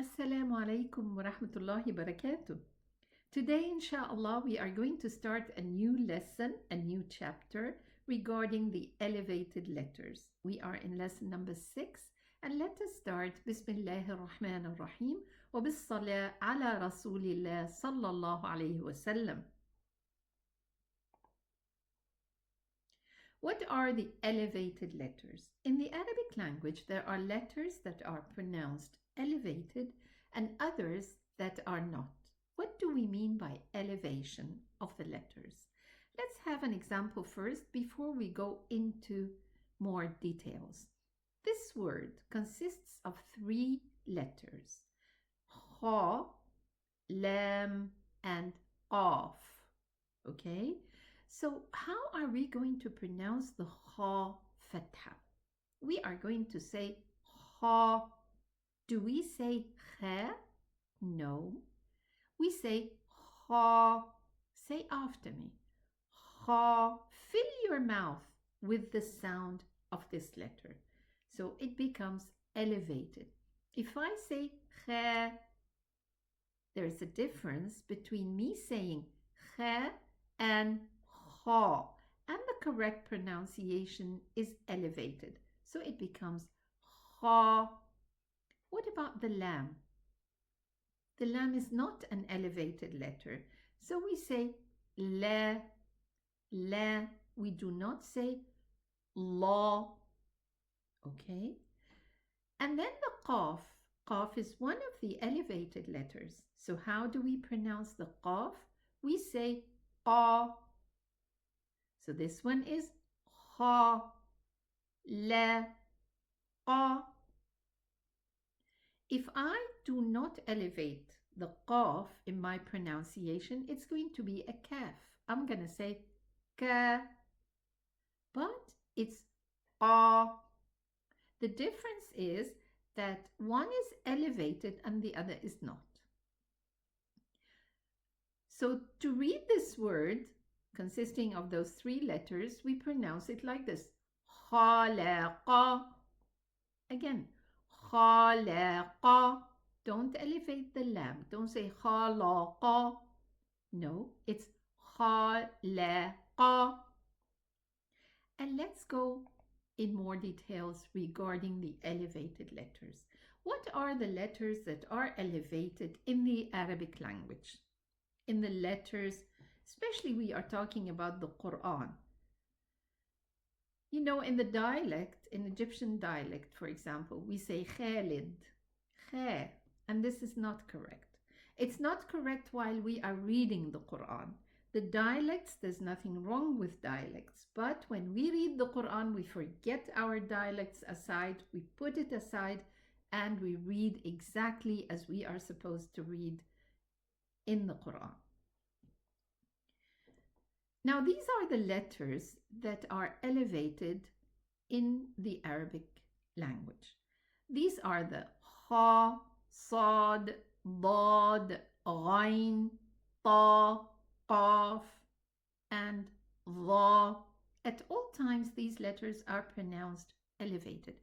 Assalamu Alaikum wa Rahmatullahi, Barakatuh. Today, inshallah, we are going to start a new lesson, a new chapter regarding the elevated letters. We are in lesson number 6, and let us start. Bismillahir Rahmanir Rahim wa bis salah ala Rasulillah sallallahu alayhi wa sallam. What are the elevated letters? In the Arabic language, there are letters that are pronounced elevated and others that are not. What do we mean by elevation of the letters? Let's have an example first before we go into more details. This word consists of 3 letters: ha, lam, and qaf. Okay? So how are we going to pronounce the ha fatha? We are going to say ha. Do we say kha? No. We say ha. Say after me. Ha. Fill your mouth with the sound of this letter. So it becomes elevated. If I say kha, there is a difference between me saying kha and ha. And the correct pronunciation is elevated. So it becomes ha. What about the lam? The lam is not an elevated letter. So we say la, la. We do not say la. Okay? And then the qaf. Qaf is one of the elevated letters. So how do we pronounce the qaf? We say qa. So this one is ha, la, qa. If I do not elevate the qaf in my pronunciation, it's going to be a kaf. I'm going to say ka, but it's qa. The difference is that one is elevated and the other is not. So to read this word, consisting of those 3 letters, we pronounce it like this. Khalaqa. Again. Khalaqa. Don't elevate the lam. Don't say khalaqa. No, it's khalaqa. And let's go in more details regarding the elevated letters. What are the letters that are elevated in the Arabic language? In the letters, especially we are talking about the Qur'an. You know, in the dialect, in Egyptian dialect, for example, we say Khalid, kha, and this is not correct. It's not correct while we are reading the Quran. The dialects, there's nothing wrong with dialects, but when we read the Quran, we forget our dialects aside, we put it aside, and we read exactly as we are supposed to read in the Quran. Now, these are the letters that are elevated in the Arabic language. These are the ha, sad, dad, ghain, ta, qaf, and dha. At all times, these letters are pronounced elevated.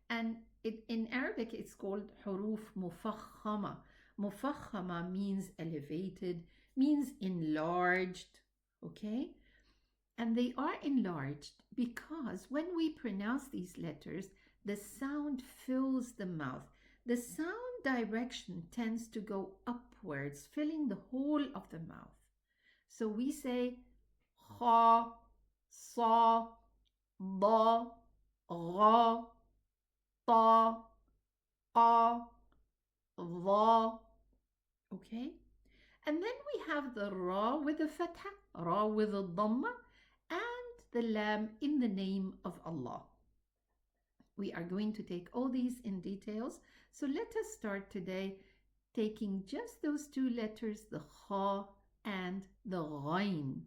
And in Arabic, it's called huruf mufakhama. Mufakhama means elevated, means enlarged. Okay? And they are enlarged because when we pronounce these letters, the sound fills the mouth. The sound direction tends to go upwards, filling the whole of the mouth. So we say ha, sa, da, gha, ta, qa, dha. Okay? And then we have the ra with the fatha, ra with the dhamma, and the lam in the name of Allah. We are going to take all these in details. So let us start today taking just those 2 letters, the kha and the ghain.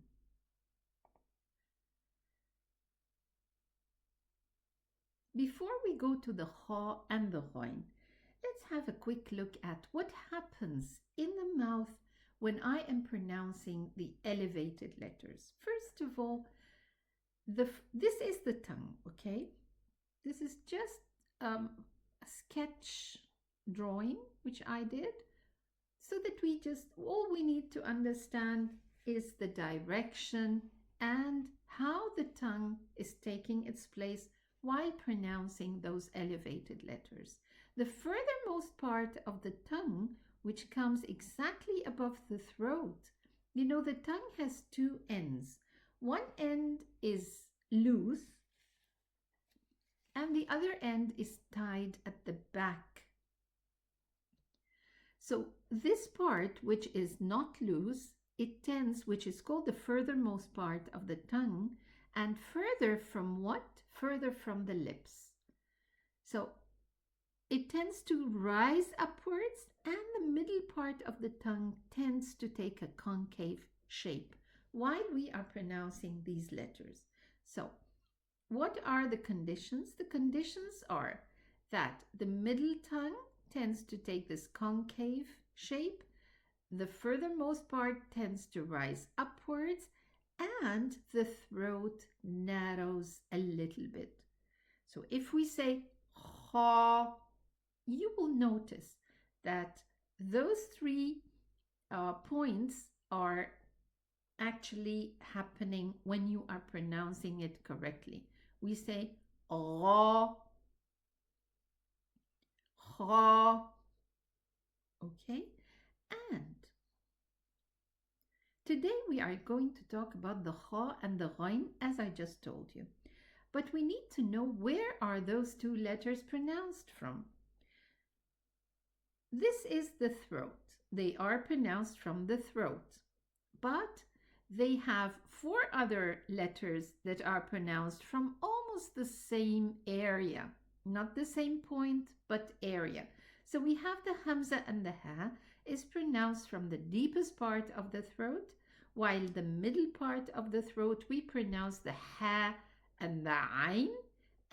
Before we go to the kha and the ghain, let's have a quick look at what happens in the mouth when I am pronouncing the elevated letters. First of all, this is the tongue, okay? This is just a sketch drawing, which I did, so that all we need to understand is the direction and how the tongue is taking its place while pronouncing those elevated letters. The furthermost part of the tongue, which comes exactly above the throat, the tongue has two ends. One end is loose and the other end is tied at the back. So this part, which is not loose, it tends, which is called the furthermost part of the tongue, and further from what? Further from the lips. So it tends to rise upwards, and the middle part of the tongue tends to take a concave shape while we are pronouncing these letters. So what are the conditions? The conditions are that the middle tongue tends to take this concave shape, the furthermost part tends to rise upwards, and the throat narrows a little bit. So if we say ha, you will notice that those three points are actually happening when you are pronouncing it correctly. We say ra, ha, okay? And today we are going to talk about the ha and the ghain, as I just told you. But we need to know, where are those two letters pronounced from? This is the throat. They are pronounced from the throat. But they have four other letters that are pronounced from almost the same area. Not the same point, but area. So we have the hamza, and the ha is pronounced from the deepest part of the throat, while the middle part of the throat we pronounce the ha and the ain,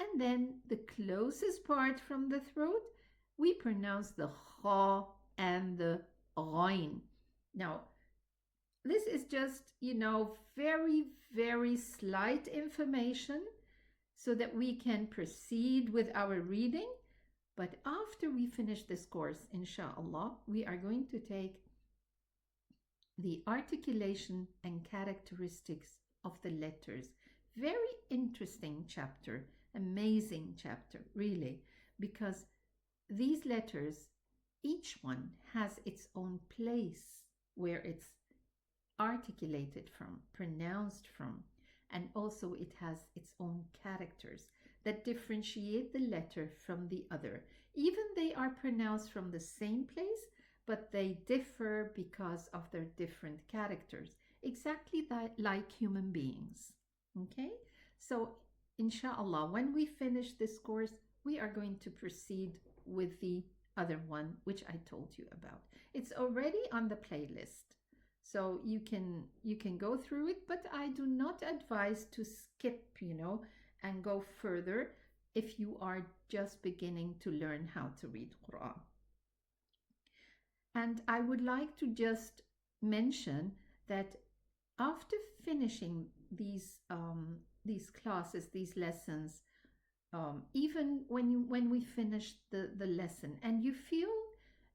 and then the closest part from the throat we pronounce the kha and the ghain. Now, this is just, very, very slight information so that we can proceed with our reading. But after we finish this course, inshallah, we are going to take the articulation and characteristics of the letters. Very interesting chapter, amazing chapter, really, because these letters, each one has its own place where it's articulated from, pronounced from, and also it has its own characters that differentiate the letter from the other. Even they are pronounced from the same place, but they differ because of their different characters, exactly like human beings. Okay? So, inshallah, when we finish this course, we are going to proceed with the other one, which I told you about. It's already on the playlist, so you can go through it, but I do not advise to skip, and go further if you are just beginning to learn how to read Qur'an. And I would like to just mention that after finishing these classes, these lessons, even when we finish the lesson and you feel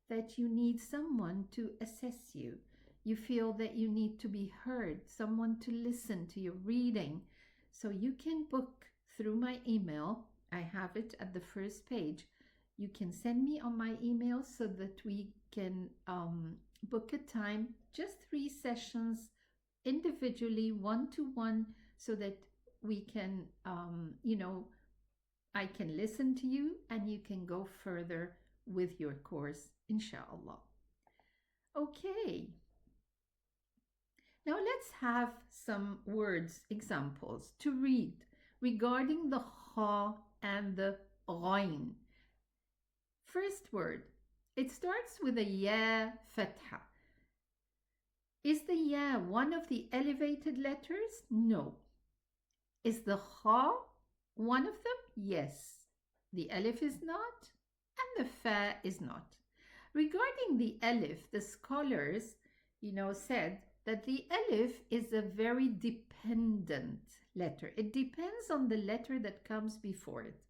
that you need someone to assess you, you feel that you need to be heard, someone to listen to your reading, so you can book through my email. I have it at the first page. You can send me on my email so that we can book a time, just 3 sessions individually, one-to-one, so that we can, I can listen to you and you can go further with your course, inshallah. Okay. Now let's have some words, examples to read regarding the ha and the ghain. First word, it starts with a ya fatha. Is the ya one of the elevated letters? No. Is the ha one of them? Yes. The alif is not, and the fa is not. Regarding the alif, the scholars, said that the alif is a very dependent letter. It depends on the letter that comes before it.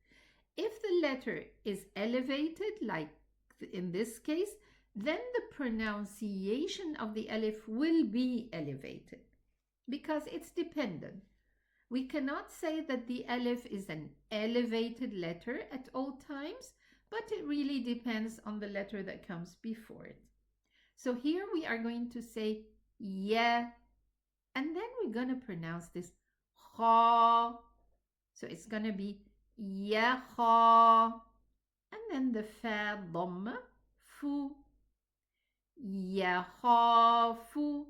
If the letter is elevated, like in this case, then the pronunciation of the alif will be elevated because it's dependent. We cannot say that the alif is an elevated letter at all times, but it really depends on the letter that comes before it. So here we are going to say yeah, and then we're going to pronounce this kha. So it's going to be ya kha, and then the fa dhamma fu, ya kha fu.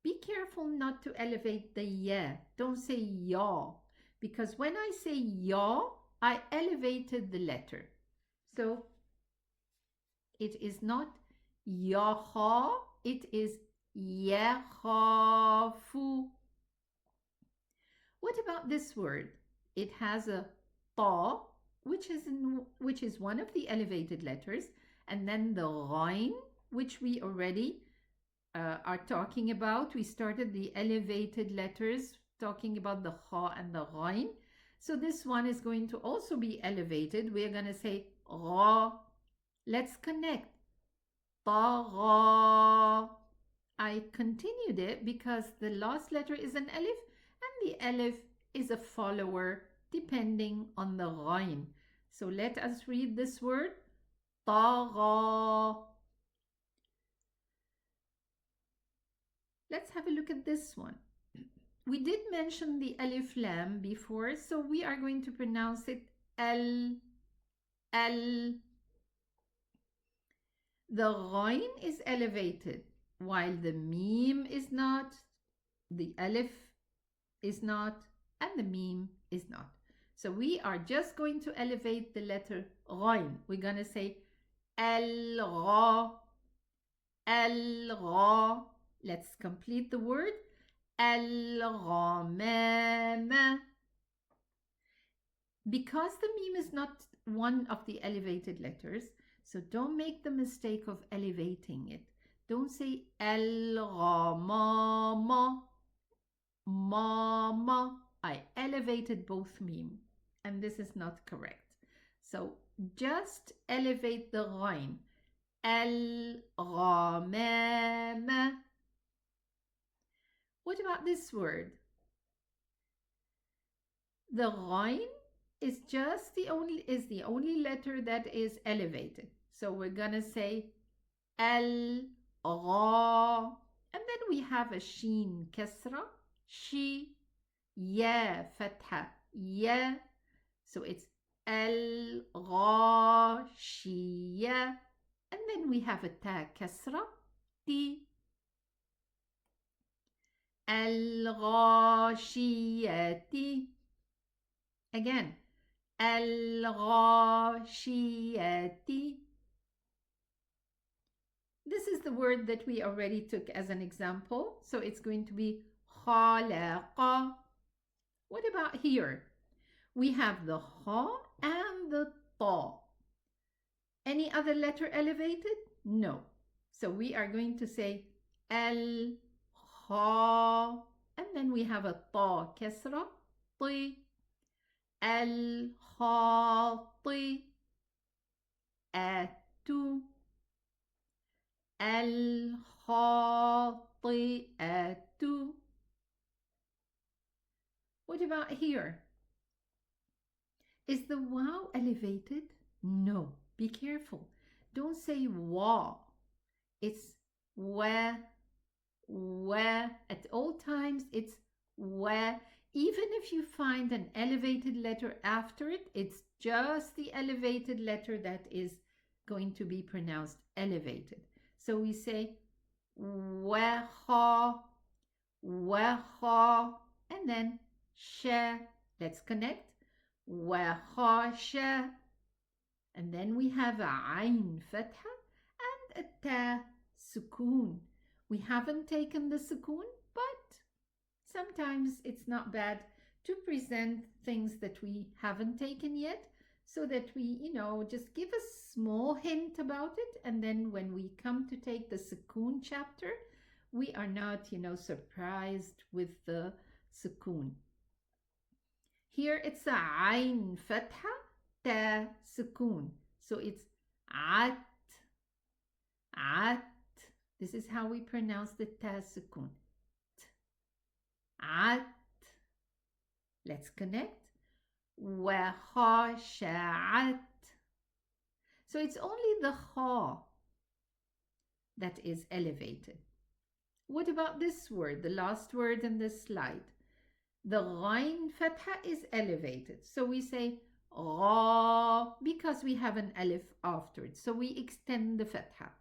Be careful not to elevate the ya. Don't say ya, because when I say ya, I elevated the letter. So it is not yaha, it is yakhafu. What about this word? It has a ta, which is one of the elevated letters, and then the ghain, which we already are talking about. We started the elevated letters talking about the kha and the ghain. So this one is going to also be elevated. We're going to say gha. Let's connect. Tagha. I continued it because the last letter is an alif and the alif is a follower depending on the ghain. So let us read this word. Tagha. Let's have a look at this one. We did mention the alif lam before, so we are going to pronounce it al. Al. The ghain is elevated while the meme is not, the alif is not, and the meme is not. So we are just going to elevate the letter ghain. We're going to say al-gha, al-gha. Let's complete the word. Al-ghamama. Because the meme is not one of the elevated letters, so don't make the mistake of elevating it. Don't say al-ghamama, mama. I elevated both meme, and this is not correct. So just elevate the ghain. Al-ghamama. What about this word? The ghain is the only letter that is elevated. So we're gonna say al-gha, and then we have a sheen kasra, shi, ya fatha, ya. So it's al-ghashiyah, and then we have a ta kasra, ti, al-ghashiyati. Again, al-ghashiyati. This is the word that we already took as an example. So it's going to be khalaqa. What about here? We have the kha and the ta. Any other letter elevated? No. So we are going to say al-kha, and then we have a ta kasra, ti, al-khati, atu, al-khati'atu. What about here? Is the wow elevated? No. Be careful. Don't say wa. It's wa, wa. At all times, it's wa. Even if you find an elevated letter after it, it's just the elevated letter that is going to be pronounced elevated. So we say waha, waha, and then sha. Let's connect. Wahasha. And then we have a ayn fatha and a ta sukoon. We haven't taken the sukoon, but sometimes it's not bad to present things that we haven't taken yet, so that we, just give a small hint about it. And then when we come to take the sukoon chapter, we are not, surprised with the sukoon. Here it's a ayn fatha, ta sukoon. So it's at At. This is how we pronounce the ta sukun. At. Let's connect. وخشعت. So it's only the kha that is elevated. What about this word, the last word in this slide? The ghain fatha is elevated. So we say gha because we have an alif after it. So we extend the fatha.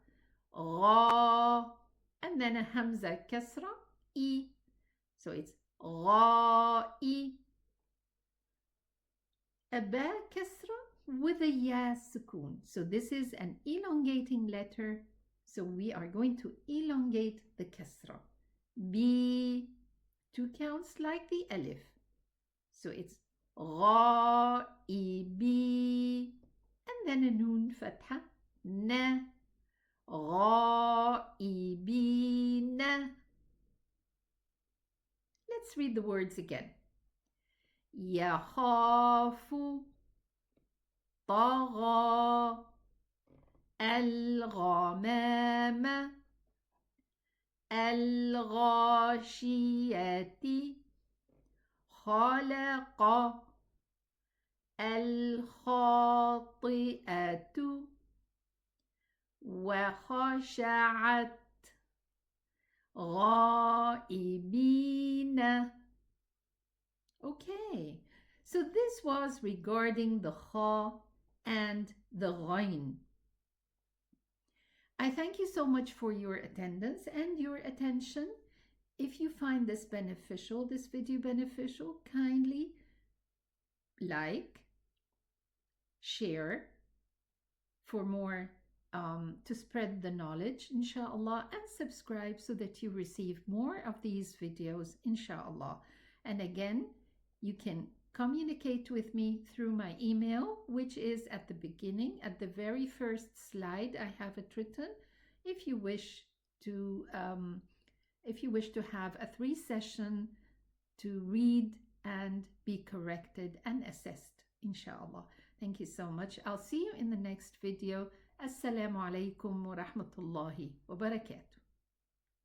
Gha. And then a hamza kasra, I. So it's gha'i. A ba kasra with a ya sukun. So this is an elongating letter. So we are going to elongate the kasra. B. 2 counts like the alif. So it's gha'ibi. And then a noon fatha. Na. Ghaibina. Let's read the words again. يخاف طغى الغمام الغاشية خلق الخاطئة وخشعت غائبين. Okay, so this was regarding the kha and the ghain. I thank you so much for your attendance and your attention. If you find this video beneficial, kindly like, share for more to spread the knowledge, inshallah, and subscribe so that you receive more of these videos, inshallah. And again, you can communicate with me through my email, which is at the beginning, at the very first slide. I have it written. If you wish to have a 3-session to read and be corrected and assessed, inshallah. Thank you so much. I'll see you in the next video. Assalamu alaikum wa rahmatullahi wa barakatuh.